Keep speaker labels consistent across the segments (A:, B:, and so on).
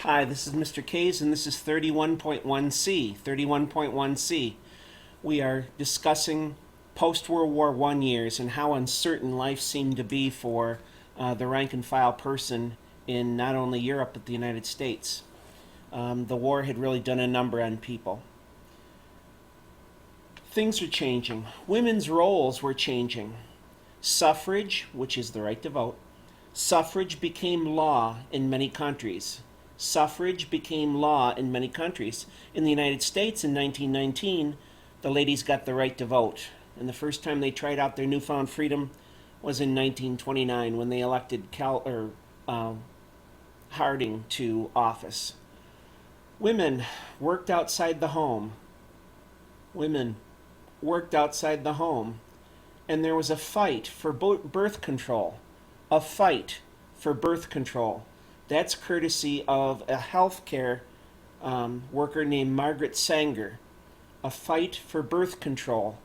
A: Hi, this is Mr. Kays, and this is 31.1C. 31.1C. We are discussing post-World War I years and how uncertain life seemed to be for the rank-and-file person in not only Europe but the United States. The war had really done a number on people. Things are changing. Women's roles were changing. Suffrage, which is the right to vote, suffrage became law in many countries. Suffrage became law in many countries. In the United States in 1919, the ladies got the right to vote. And the first time they tried out their newfound freedom was in 1929 when they elected Harding to office. Women worked outside the home. Women worked outside the home. And there was a fight for birth control. A fight for birth control. That's courtesy of a healthcare worker named Margaret Sanger. A fight for birth control.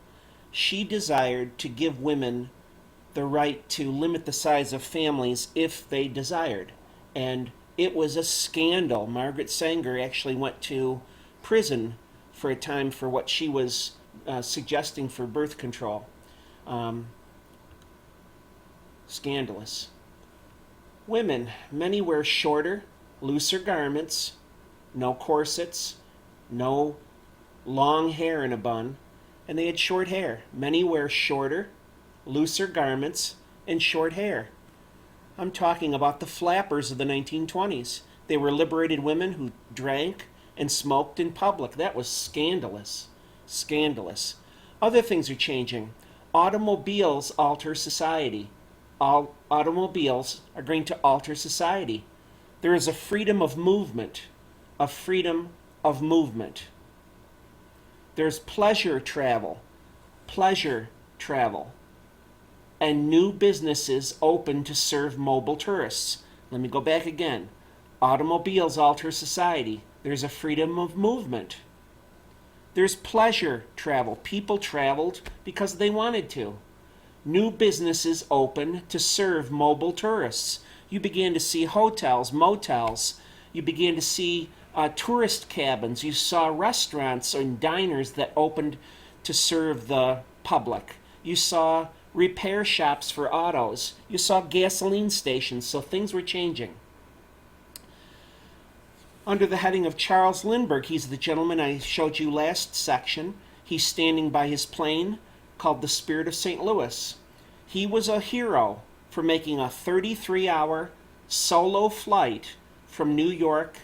A: She desired to give women the right to limit the size of families if they desired. And it was a scandal. Margaret Sanger actually went to prison for a time for what she was suggesting for birth control. Scandalous. Women, many wear shorter, looser garments, no corsets, no long hair in a bun, and they had short hair. Many wear shorter, looser garments, and short hair. I'm talking about the flappers of the 1920s. They were liberated women who drank and smoked in public. That was scandalous. Scandalous. Other things are changing. Automobiles alter society. Automobiles are going to alter society. There is a freedom of movement. A freedom of movement. There's pleasure travel. Pleasure travel. And new businesses open to serve mobile tourists. Let me go back again. Automobiles alter society. There's a freedom of movement. There's pleasure travel. People traveled because they wanted to. New businesses open to serve mobile tourists. You began to see hotels, motels. You began to see tourist cabins. You saw restaurants and diners that opened to serve the public. You saw repair shops for autos. You saw gasoline stations, so things were changing. Under the heading of Charles Lindbergh, he's the gentleman I showed you last section. He's standing by his plane called the Spirit of St. Louis. He was a hero for making a 33-hour solo flight from New York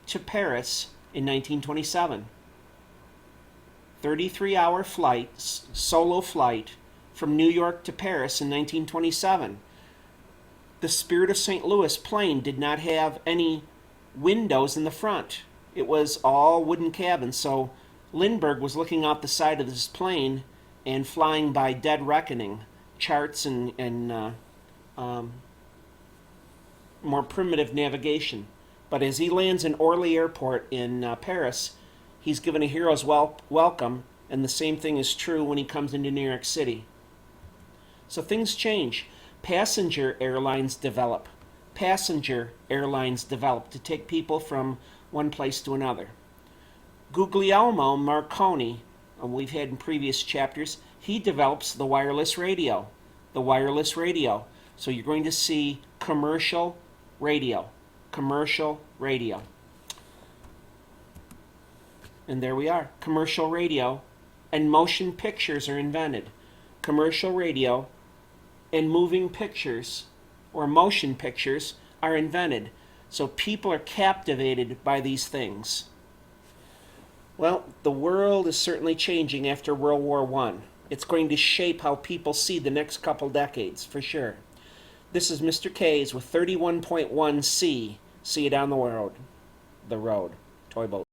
A: to Paris in 1927. 33-hour flight, solo flight from New York to Paris in 1927. The Spirit of St. Louis plane did not have any windows in the front. It was all wooden cabins, so Lindbergh was looking out the side of this plane and flying by dead reckoning, charts and more primitive navigation. But as he lands in Orly Airport in Paris, he's given a hero's welcome, and the same thing is true when he comes into New York City. So things change. Passenger airlines develop. Passenger airlines develop to take people from one place to another. Guglielmo Marconi, we've had in previous chapters, he develops the wireless radio. The wireless radio. So you're going to see commercial radio. Commercial radio. And there we are. Commercial radio and motion pictures are invented. Commercial radio and moving pictures or motion pictures are invented. So people are captivated by these things. Well, the world is certainly changing after World War I. It's going to shape how people see the next couple decades, for sure. This is Mr. Kays with 31.1C. See you down the road. Toy boat.